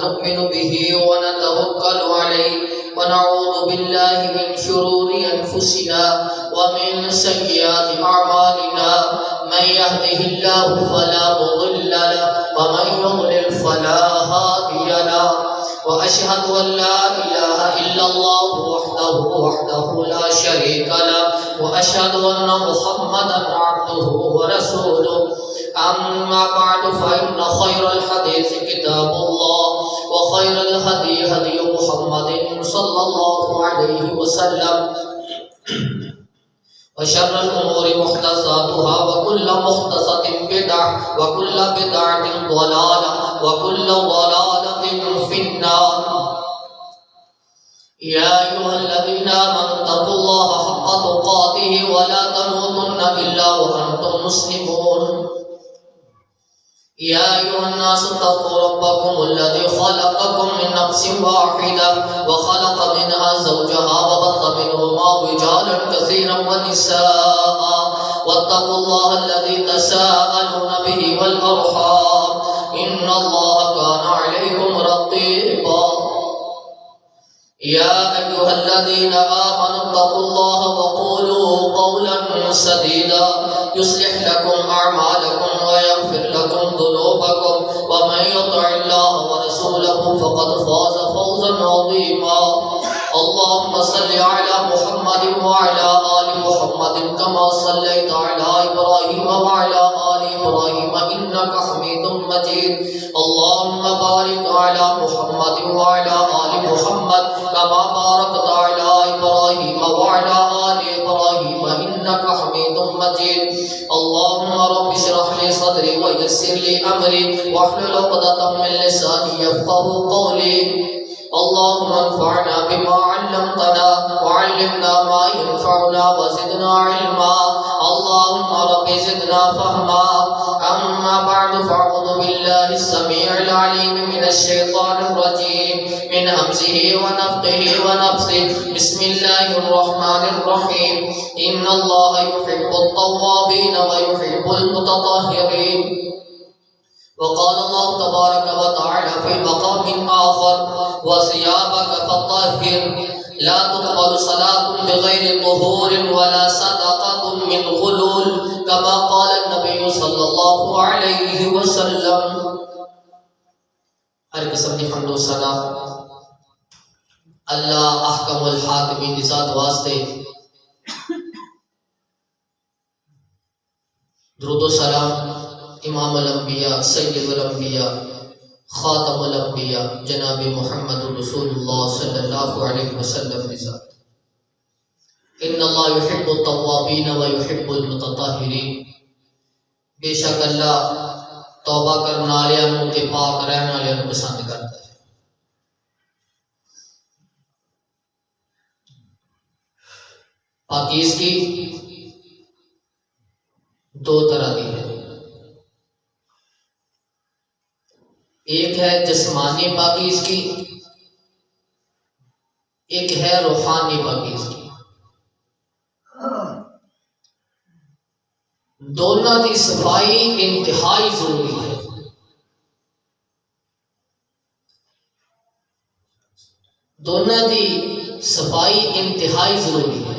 نؤمن به ونتوكل عليه ونعوذ بالله من شرور أنفسنا ومن سيئات أعمالنا من يهده الله فلا مضل له ومن يضلل فلا هادي له وأشهد أن لا إله إلا الله وحده لا شريك له وأشهد أن محمدا عبده ورسوله أما بعد فإن خير الحديث كتاب الله وخير الهدي هدي محمد صلى الله عليه وسلم وشر الأمور محدثاتها وكل محدثة بدعة وكل بدعة ضلالة وكل ضلالة في النار يا أيها الذين آمنوا اتقوا الله حق تقاته ولا تموتن إلا وأنتم مسلمون يا أيها الناس اتقوا ربكم الذي خلقكم من نفس واحدة وخلق منها زوجها وبث منهما رجالا كثيرا ونساء واتقوا الله الذي تساءلون به والأرحام إن الله كان عليكم رقيبا يا أيها الذين آمنوا اتقوا الله وقولوا قولا سديدا يصلح لكم أعمالكم ويغفر لكم ذنوبكم ومن يطع الله ورسوله فقد فاز فوزا عظيما اللهم صل على محمد وعلى آل محمد كما صليت على إبراهيم وعلى آل إبراهيم إنك حميد مجيد اللهم بارك على محمد وعلى آل محمد كما باركت على إبراهيم وعلى آل إبراهيم إنك حميد مجيد اللهم رب اشرح لي صدري ويسر لي أمري واحلل عقدة من لساني يفقهوا قولي اللهم انفعنا بما علمتنا وعلمنا ما ينفعنا وزدنا علما اللهم رب زدنا فهما أما بعد فاعوذ بالله السميع العليم من الشيطان الرجيم من همزه ونفخه ونفثه بسم الله الرحمن الرحيم إن الله يحب التوابين ويحب المتطهرين وقال الله تبارك وتعالى في مقام آخر وثيابك فطهر لا تقبل صلاة بغير طهور ولا صدقة من غلول كما قال النبي صلى الله عليه وسلم ہر قسم کی حمد و ثنا اللہ احکم الحاکمین کی ذات واسطے درود و سلام امام الانبیاء سید الانبیاء خاتم الانبیاء جناب محمد رسول اللہ صلی اللہ علیہ وسلم کی ذات ان اللہ یحب التوابین و یحب المتطہرین بے شک اللہ توبہ کرنے والوں تے پاک رہنے والوں پسند کرتا ہے پاکیزگی دو طرح کی ہے ایک ہے جسمانی پاکیزگی ایک ہے روحانی پاکیزگی دونوں کی صفائی انتہائی ضروری ہے دونوں کی صفائی انتہائی ضروری ہے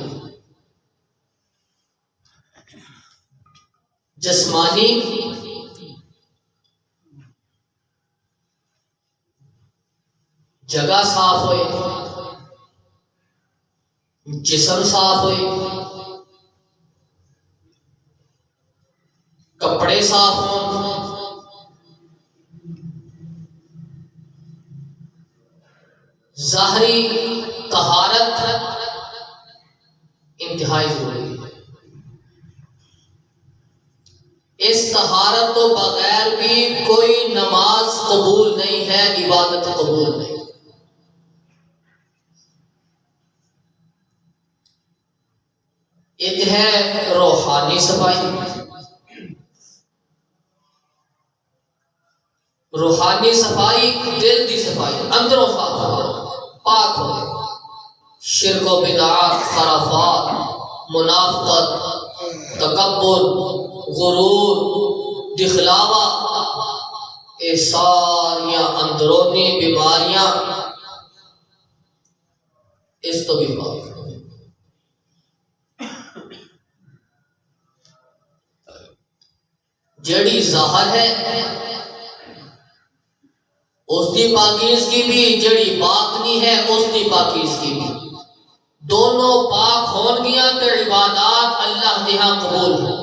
جسمانی جگہ صاف ہوئے جسم صاف ہوئے کپڑے صاف ہوں ظاہری طہارت انتہائی ضروری ہے اس طہارت تو بغیر بھی کوئی نماز قبول نہیں ہے عبادت قبول نہیں ایک ہے روحانی صفائی روحانی صفائی دل دی صفائی اندروں صاف ہو پاک ہو شرک و بدعات خرافات منافقت تکبر غرور دکھلاوا یہ ساریاں اندرونی بیماریاں اس تو بھی پاک جڑی ظاہر ہے اس کی پاکیزگی بھی، جڑی باطنی ہے اس کی پاکیزگی بھی، دونوں پاک ہون گیا تو عبادات اللہ کے ہاں قبول ہو۔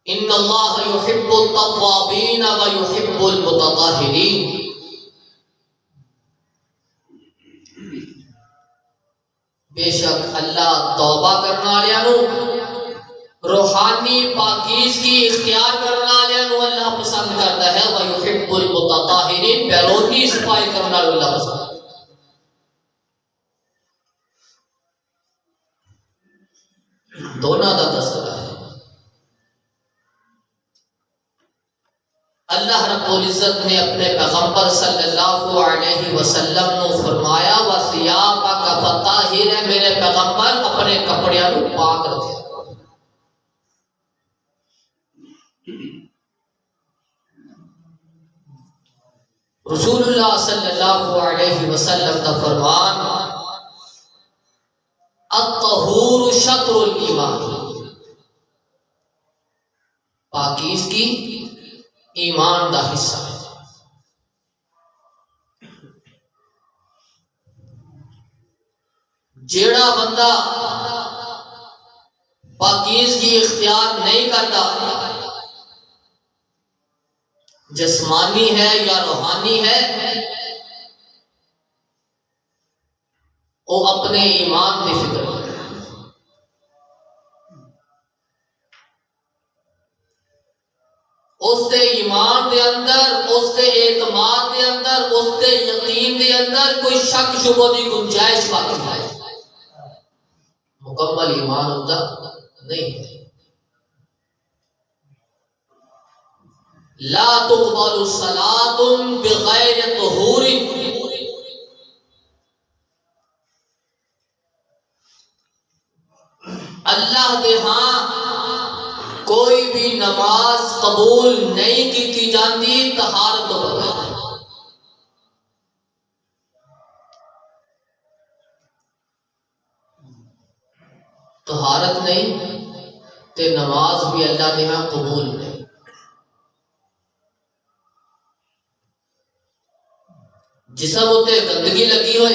ان اللہ یحب التوابین ویحب المتطہرین۔ بے شک اللہ توبہ کرنے والوں، روحانی پاکیزگی اختیار کرنے والوں اللہ پسند کرتا ہے، ویحب المتطہرین، بیرونی صفائی کرنے والوں اللہ پسند کرتا ہے۔ دونوں کا تذکرہ ہے۔ اللہ رب العزت نے اپنے پیغمبر صلی اللہ علیہ وسلم نے فرمایا وَثِيَابَكَ فَطَهِّرْ، میرے پیغمبر اپنے کپڑیاں کو پاک رکھے۔ رسول اللہ صلی اللہ علیہ وسلم کا فرمان الطہور شطر الایمان، پاکیزگی ایمان دا حصہ ہے۔ جیڑا بندہ پاکیزگی اختیار نہیں کرتا، جسمانی ہے یا روحانی ہے، وہ اپنے ایمان کی فکر کرتا ہے۔ اس دے ایمان دے اندر، اس دے اعتماد دے اندر، اس دے یقین دے اندر کوئی شک شبہ دی گنجائش باقی ہے، مکمل ایمان ہوتا نہیں ہے۔ لا تقبل صلاة بغیر طہور، اللہ دے ہاں کوئی بھی نماز قبول نہیں کی جاتی طہارت تو بغیر۔ طہارت نہیں تے نماز بھی اللہ کے ہاں قبول نہیں۔ جسم ہوتے گندگی لگی ہوئے،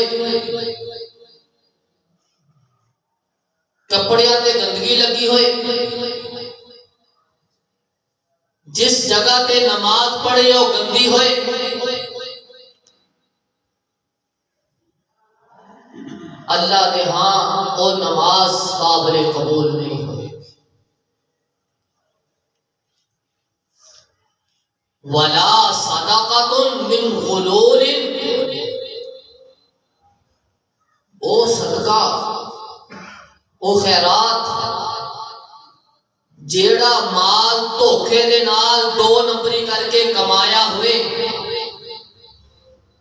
کپڑیاں تے گندگی لگی ہوئے، جس جگہ تے نماز پڑھے وہ گندی ہوئے، اللہ دے ہاں وہ نماز قابل قبول نہیں ہوئے۔ وَلَا صَدَقَةٌ مِّن غُلُولٍ، او صدقہ، او خیرات جیڑا مال دھوکھے دے نال دو نمبری کر کے کمایا ہوئے،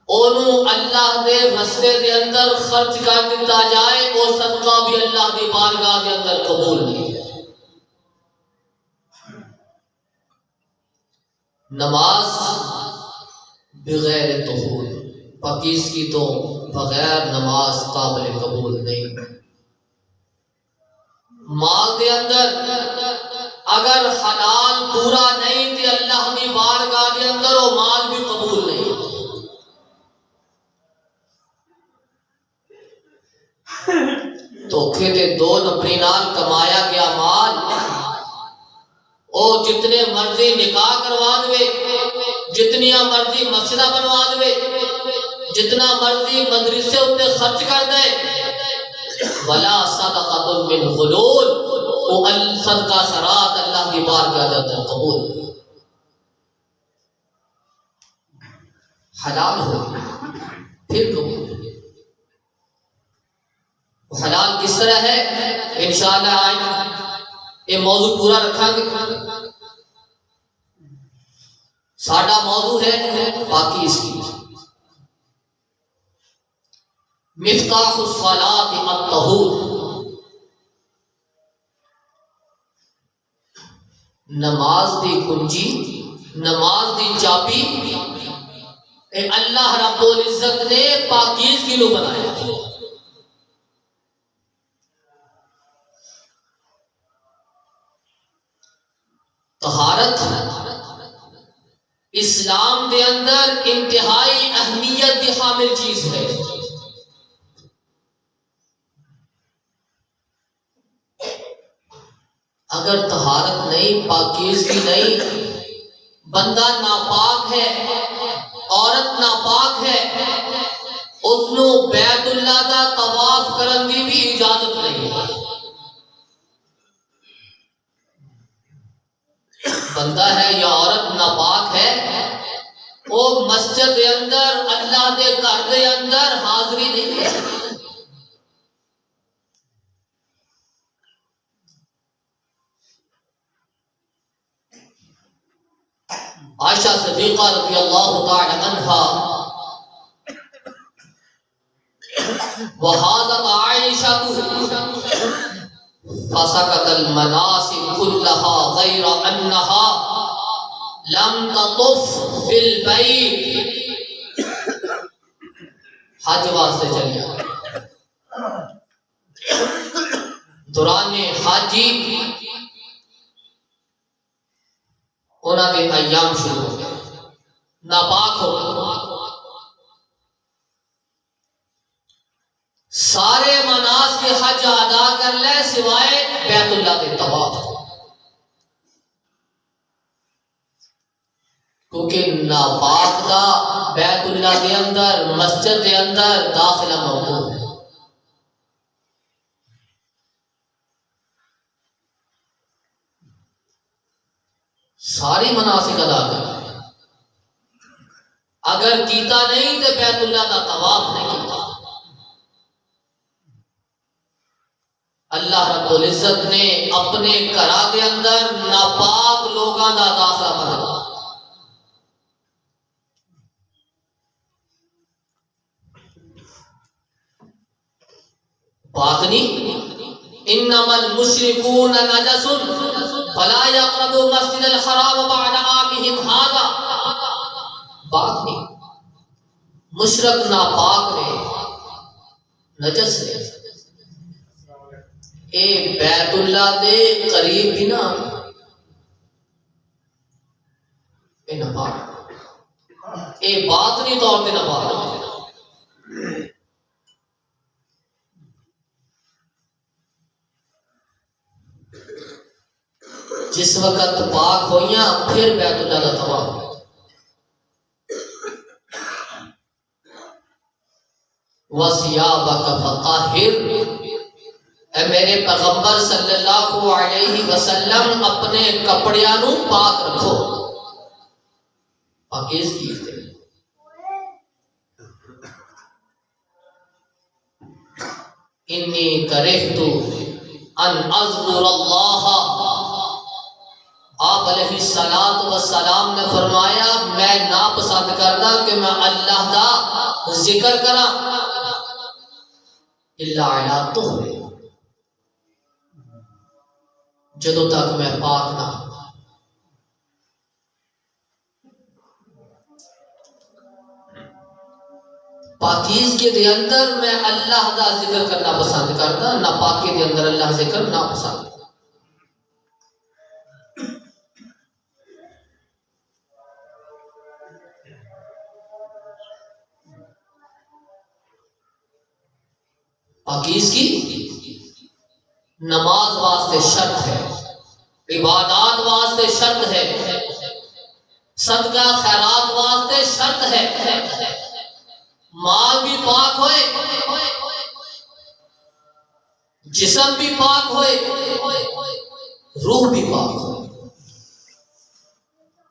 انہوں اللہ دے رستے دے اندر خرچ کر دیتا جائے، وہ صدقہ بھی اللہ دی بارگاہ دے اندر قبول نہیں ہے۔ نماز بغیر طہور، پاکیزگی تو بغیر نماز قابل قبول نہیں۔ مال دے اندر اگر حلال پورا نہیں تے اللہ دی بارگاہ دے اندر وہ مال بھی قبول نہیں۔ دھوکھے دے دو نمبری نال کمایا گیا مال، او جتنے مرضی نکاح کروا دے، جتنی مرضی مسجدہ بنوا دے، جتنا مرضی مدرسے اتے خرچ کر دے، ولا صدقۃ من غلول، وہ صدقہ خیرات اللہ کی بارگاہ دے اندر قبول نہیں۔ حلال ہو پھر قبول۔ حلال کس طرح ہے انشاءاللہ آج یہ موضوع پورا رکھا گے۔ ساڈا موضوع ہے پاکیزگی۔ مفتاح الصلاۃ الطہور، نماز دی کنجی، نماز دی چابی اے اللہ رب العزت نے پاکیزگی نو بنایا. طہارت اسلام دے اندر انتہائی اہمیت کی حامل چیز ہے. اگر طہارت نہیں، پاکیزگی نہیں، بندہ ناپاک ہے، عورت ناپاک ہے، اس نو بیت اللہ دا طواف کرن دی بھی اجازت نہیں ہے. بندہ ہے یا عورت ناپاک ہے، وہ مسجد دے اندر، اللہ دے گھر دے اندر حاضری نہیں ہے. عائشہ صدیقہ رضی اللہ تعالی عنہا وحاضت عائشہ فسکت المناسک کلہا غیر انہا لم تطف بالبیت. حج واسطے چلیا دوران حاجی انہاں کے ایام شروع ہو گئے، ناپاک ہو گئے. سارے مناسک کے حج ادا کر لے سوائے بیت اللہ کے طواف، کیونکہ ناپاک دا بیت اللہ کے اندر، مسجد کے اندر داخلہ ممنوع ہے. ساری مناسک ادا کر، اگر کیتا نہیں تو بیت اللہ کا طواف نہیں کیتا. اللہ رب العزت نے اپنے گھراں دے اندر ناپاک لوگاں دا داخلہ بنا. باطنی انما المشرکون نجس فلا يقربوا مسجد الحرام بعد عامهم هذا. باطنی مشرک ناپاک نے، نجس نے، اے بیت اللہ دے قریب بھی نہ، اے ناپاک، اے باطنی طور پہ ناپاک. جس وقت پاک ہوئیاں پھر بیت اللہ کا طواف. وَثِيَابَكَ فَطَهِّرْ، اے میرے پیغمبر صلی اللہ علیہ وسلم اپنے کپڑیاں نو پاک رکھو. پاکیزگی ہے. انی کرہت ان اذکر اللہ، آپ علیہ السلام نے فرمایا میں ناپسند کردا کہ میں اللہ دا ذکر کراں الا علی طہر، جدوں تک میں پاک نہ ہوں. پاکیزگی دے اندر میں اللہ دا ذکر کرنا پسند کردا، ناپاکی دے اندر اللہ ذکر نہ پسند. پاکیزگی نماز واسطے شرط ہے، عبادات واسطے شرط ہے، صدقہ خیرات واسطے شرط ہے. مال بھی پاک ہوئے، جسم بھی پاک ہوئے، روح بھی پاک ہوئے.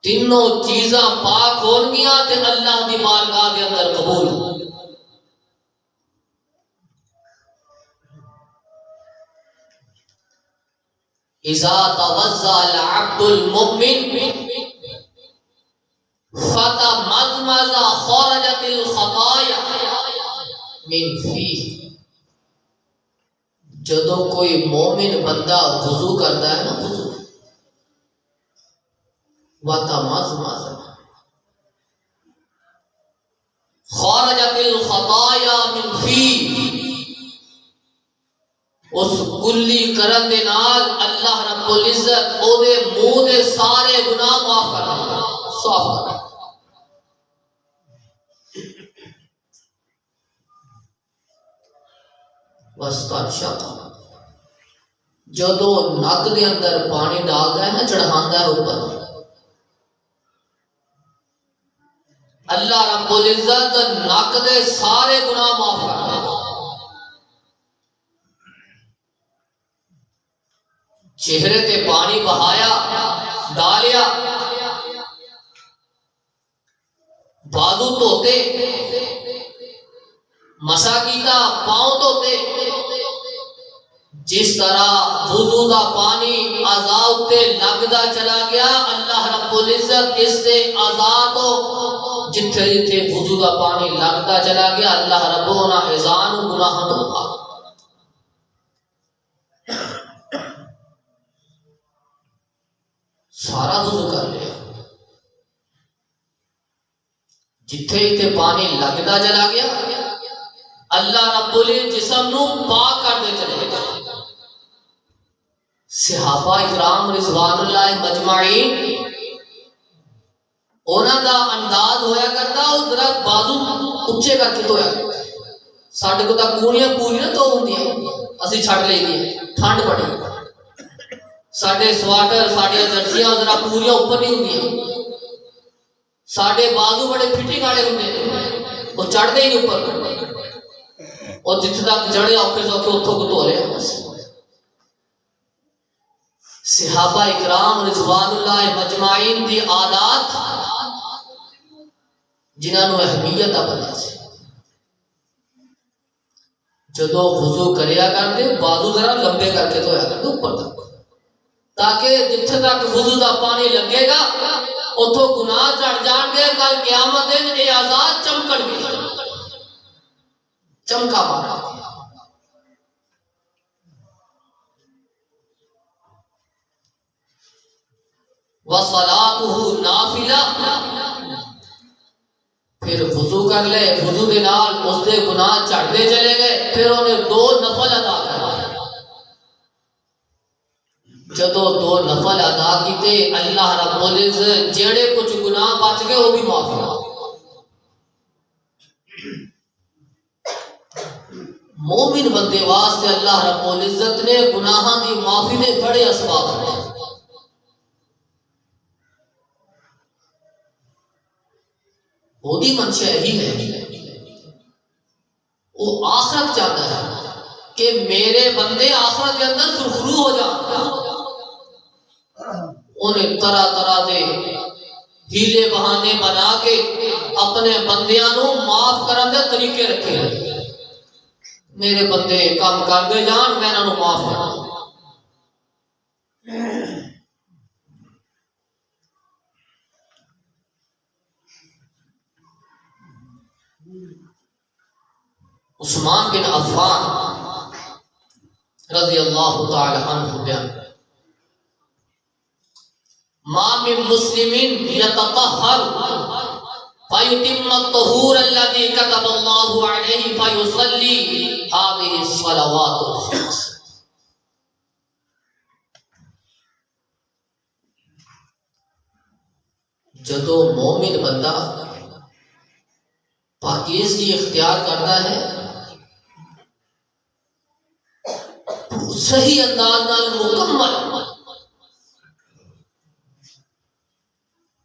تینوں چیزاں پاک ہون گیاں تے اللہ دی بارگاہ دے اندر قبول ہو. اذا توضأ العبد المؤمن فتمضمض خرجت الخطايا من فیہ. جدوں کوئی مومن بندہ وضو کرتا ہے نا، وضو وتمزمز خرجت الخطایا من فی، اس کلی کرن دے نال اللہ رب العزت او دے منہ دے سارے گناہ معاف کر دے، صاف کر دے۔ وَاسْتَنْشَقَ، جدو نک دے اندر پانی ڈالتا ہے نا، چڑھاندا ہے اوپر، اللہ رب العزت نک دے سارے گناہ معاف کر دے۔ چہرے تے پانی بہایا، ڈالیا، بازو دھوتے، مسا کیتا، پاؤں دھوتے، جس طرح وضو دا پانی اعضاء تے لگدا چلا گیا، اللہ رب العزت اس دے اعضاء تو جتھے جتھے وضو دا پانی لگدا چلا گیا، اللہ رب انہاں اعضاء نوں گناہاں تو پاک، سارا وضو کر لیا، جتھے جتھے پانی لگدا چلا گیا اللہ رب العزت جسم نو پاک کر دے چلے گا۔ صحابہ اکرام رضوان اللہ مجمعین انہاں دا انداز ہویا کرتا، او ذرا بازو اچھے کر کے دھویا کرتا، ساڈے کو تاں کونیاں پوری نہ تو ہوندیاں، اسی چھڈ لئی دی، ٹھنڈ بڑی، ساڈے سواٹر ساڈیاں جرسیاں ذرا پوریاں اوپر نہیں ہوندیاں، ساڈے بازو بڑے فٹنگ والے ہوندے نے، وہ چڑھدے ہی نہیں اوپر، اور جتھے تک چڑھے اوکھے سوکھے اتھوں کو دھو لیا بس۔ صحابہ اکرام رضوان اللہ مجمعین دی عادات جنہاں نوں اہمیت دا پتہ سی، جدو وضو کریا کرتے بازو ذرا لمبے کر کے دھویا کرتے اوپر تک، تاکہ جتھے تک وضو دا پانی لگے گا اتھوں گناہ چڑھ جان گے، کل قیامت دن اے آزاد چمکن گے، چمکا مارا۔ وَصَلَاتُهُ نَافِلَةٌ، پھر وضو کر لے، وضو دے نال اس دے گناہ چڑھتے چلے گئے، پھر انہیں 2 نفل ادا کرائے، جدو 2 نفل ادا کیتے اللہ رب العزت جڑے کچھ گناہ بچ گئے وہ بھی معاف کر۔ مومن بندے واسطے اللہ رب العزت نے گناہاں دی معافی دے بڑے اسباب رکھے، وہ دی منشا یہی ہے، وہ آخرت چاہتا ہے کہ میرے بندے آخرت کے اندر سرخرو ہو جائیں، انہیں طرح طرح دے ہیلے بہانے بنا کے اپنے بندیاں نوں معاف کرن دے طریقے رکھے، میرے بندے کام کر دے جان میں انہاں نوں معاف کر دوں۔ عثمان بن عفان رضی اللہ تعالی عنہ بیان، ما من مسلم یتطہر فیتم الطہور الذی کتب اللہ علیہ فیصلی هذه الصلوات الخمس۔ جدو مومن بندہ پاکیزگی اختیار کرتا ہے، صحیح انداز نال مکمل،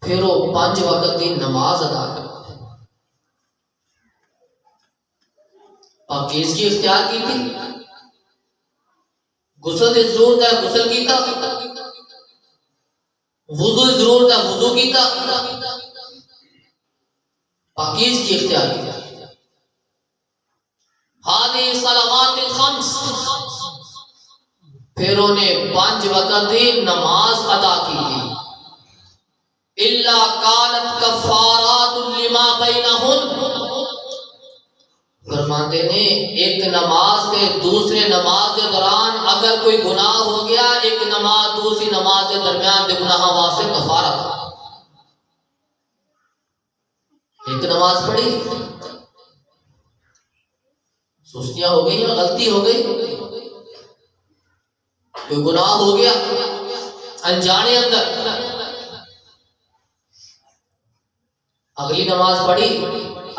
پھر وہ 5 وقت کی نماز ادا کرتا ہے، پاکیزگی اختیار کی تھی، غسل دی ضرورت ہے غسل کیتا، وضو دی ضرورت ہے وضو کیتا، پاکیزگی اختیار کی، هذه الصلوات الخمس، پھر انہیں 5 وقت کی نماز ادا کی تھی، الا كانت كفارات لما بينهن، فرماتے نے ایک نماز کے دوسرے نماز کے دوران اگر کوئی گناہ ہو گیا، ایک نماز دوسری نماز کے درمیان دے گناہ واسطے کفارہ، ایک نماز پڑھی، سستیاں ہو گئی یا غلطی ہو گئی، کوئی گناہ ہو گیا انجانے اندر، اگلی نماز پڑھی،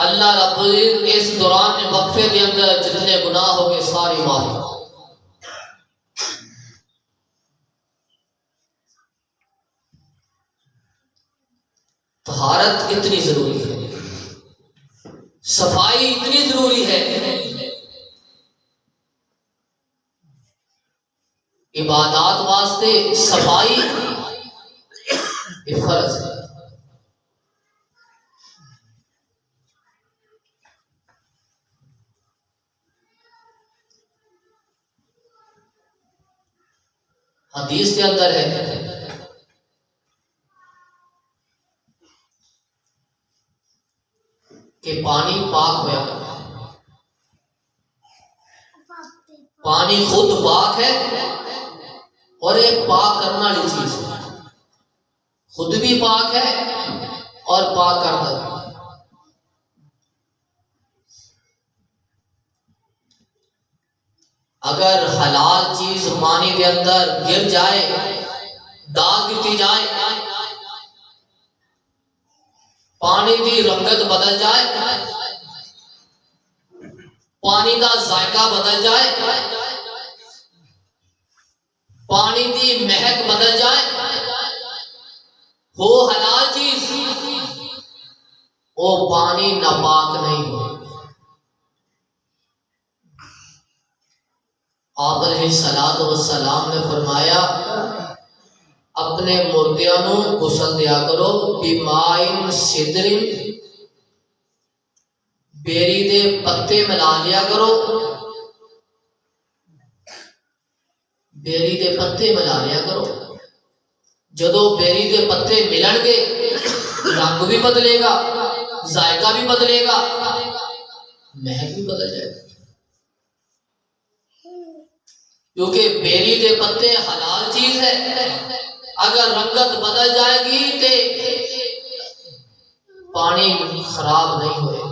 اللہ رب العزت اس دوران وقفے کے اندر جتنے گناہ ہو گئے ساری معاف کر۔ طہارت اتنی ضروری ہے، صفائی اتنی ضروری ہے، عبادات واسطے صفائی یہ فرض ہے۔ حدیث کے اندر ہے کہ پانی پاک ہوا کرتا ہے، پانی خود پاک ہے اور ایک پاک کرنا والی چیز ہے، خود بھی پاک ہے اور پاک کرتا ہے۔ اگر حلال چیز پانی کے اندر گر جائے، ڈال دیتی جائے، پانی کی رنگت بدل جائے، پانی کا ذائقہ بدل جائے، پانی کی مہک بدل جائے، وہ حلال چیز وہ پانی ناپاک نہیں ہو۔ آپ علیہ الصلوۃ والسلام نے فرمایا اپنے مردیاں نو غسل دیا کرو بیمائن سدر، بیری دے پتے ملا لیا کرو، بیری دے پتے ملا لیا کرو، جدو بیری دے پتے ملن گے رنگ بھی بدلے گا، ذائقہ بھی بدلے گا، مہک بھی بدل جائے گا، کیونکہ بیری دے پتے حلال چیز ہے۔ اگر رنگت بدل جائے گی تو پانی خراب نہیں ہوئے گا،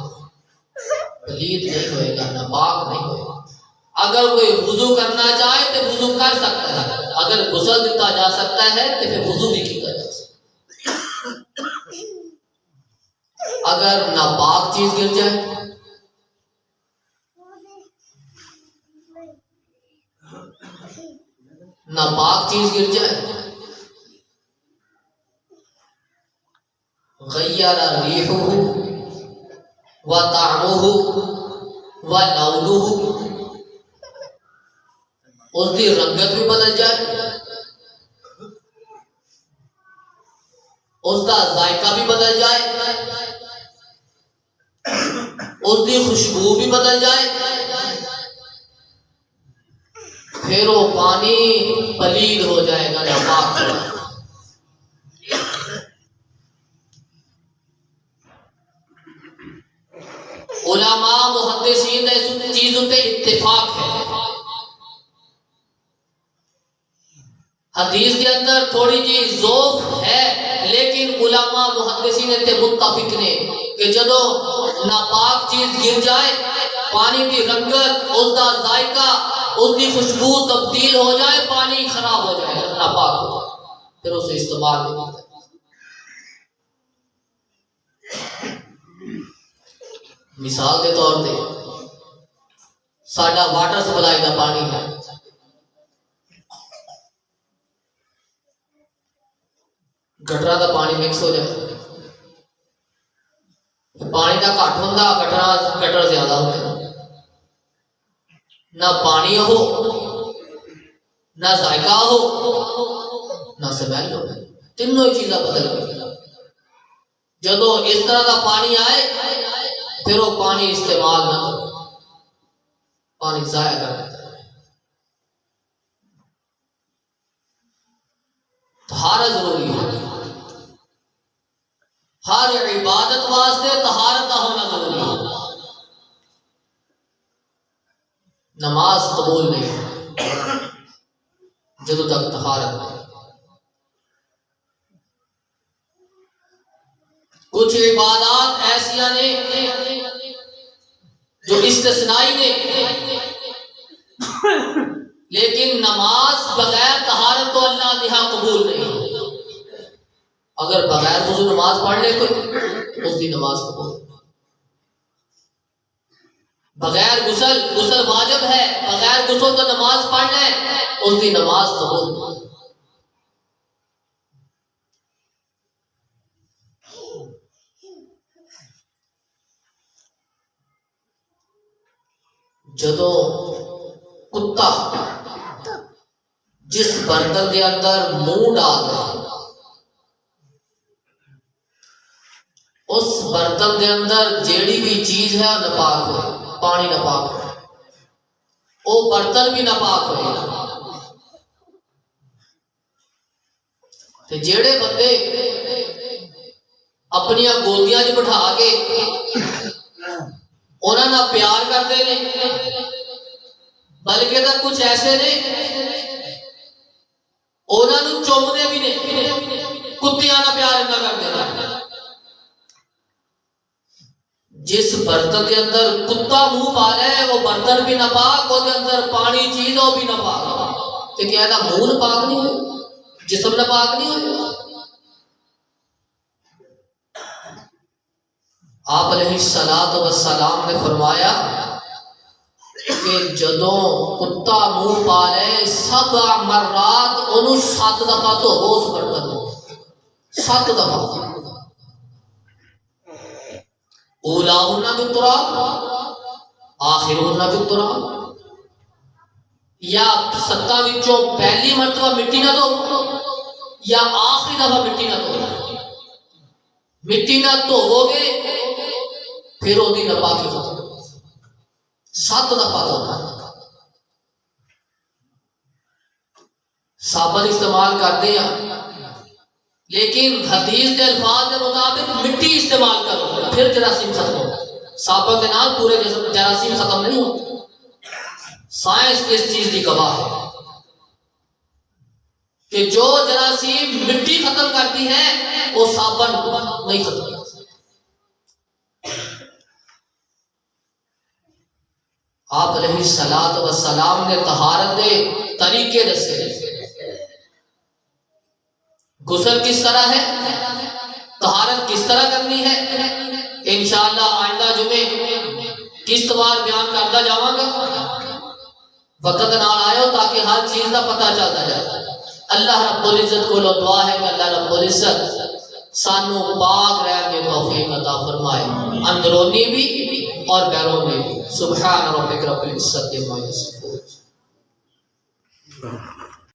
پلید نہیں ہوئے گا، ناپاک نہیں ہوئے گا۔ اگر کوئی وضو کرنا چاہے تو وضو کر سکتا ہے، اگر غسل دیتا جا سکتا ہے تو پھر وضو بھی کیا جا سکتا ہے۔ اگر ناپاک چیز گر جائے، ناپاک چیز گر جائے، غیر ریحہ و طعمہ و لونہ، اس کی رنگت بھی بدل جائے، اس کا ذائقہ بھی بدل جائے، اس کی خوشبو بھی بدل جائے، پھر وہ پانی پلید ہو جائے گا، ناپاک ہو جائے گا۔ علماء محدثین اس چیزوں پہ اتفاق ہے۔ حدیث کے اندر تھوڑی جی ذوف ہے، لیکن علماء محدثین تے متفق نے کہ جدو ناپاک چیز گر جائے، پانی کی رنگت، اس کا ذائقہ، اس کی خوشبو تبدیل ہو جائے، پانی خراب ہو جائے، ناپاک ہو جائے، پھر اسے استعمال نہیں کرتا۔ مثال کے طور پہ ساڈا واٹر سپلائی کا پانی ہے، گٹرا کا پانی مکس ہو جائے، پانی کا گھٹ ہوتا، گٹر زیادہ ہوتے، نہ پانی ہو، نہ ذائقہ ہو، نہ سمیل ہو، تینوں ہی چیزیں بدل گئی۔ جدو اس طرح کا پانی آئے پھر وہ پانی استعمال نہ کرو، پانی ضائع کر دیتا ہے۔ طہارت ضروری ہے، ہر عبادت واسطے طہارت کا ہونا ضروری ہے۔ نماز قبول نہیں ہے جدو تک طہارت نہیں۔ کچھ عبادات ایسی ایسیا نے جو استثنائی نے، لیکن نماز بغیر طہارت تو اللہ کے ہاں قبول نہیں۔ اگر بغیر وضو نماز پڑھ لے تو اس کی نماز قبول، بغیر غسل واجب ہے، بغیر غسل تو نماز پڑھ لے اس کی نماز قبول۔ جدوں کتا جس برتن کے اندر منہ ڈال دے، اس برتن کے اندر جیڑی بھی چیز ہے ناپاک ہو، پانی ناپاک ہو، وہ برتن بھی ناپاک ہوئے۔ تے جیڑے بندے اپنی گودیاں چ بٹھا کے انہاں نال پیار کرتے ہیں، بلکہ تو کچھ ایسے نے انہاں نوں چومدے بھی نے، کتیاں نال پیار نہ کرتے ہیں۔ جس برتن کے اندر کتا منہ پا لے وہ برتن بھی ناپاک، وہ اندر پانی چیز وہ بھی ناپاک۔ تو کیا ہے منہ ناپاک نہیں ہوئے، جسم ناپاک نہیں ہوئے؟ آپ علیہ الصلوۃ والسلام نے فرمایا کہ جدوں کتا منہ پا لے 7 مرات انہوں 7 دفعہ تو ہو اس برتن کو، 7 دفعہ۔ اولاہن بالتراب آخرہن بالتراب، یا 7 وچوں پہلی مرتبہ مٹی نہ دھو یا آخری دفعہ مٹی نہ دھو۔ مٹی نہ دھوو گے پھر وہ ناپاکی ختم، 7 دفعہ دھونا۔ صابن استعمال کرتے ہیں لیکن حدیث کے الفاظ کے مطابق مٹی استعمال کرو پھر جراثیم ختم ہو۔ صابن کے نام پورے جراثیم ختم نہیں ہوتے۔ سائنس اس چیز کی گواہ ہے کہ جو جراثیم مٹی ختم کرتی ہے وہ صابن نہیں ختم کرتی۔ آپ علیہ الصلوۃ والسلام نے طہارت کے طریقے دسے، غسل کس طرح ہے، طہارت کس طرح کرنی ہے، انشاءاللہ آئندہ جمعے قسطوار بیان کرتا جاواں گا۔ وقت نال آئے تاکہ ہر چیز کا پتہ چلتا جائے۔ اللہ رب العزت کو دعا ہے کہ اللہ رب العزت سانو پاک رہ کے توفیق عطا فرمائے، اندرونی بھی اور بیرونی بھی۔ سبحان ربک رب العزت عما یصفون۔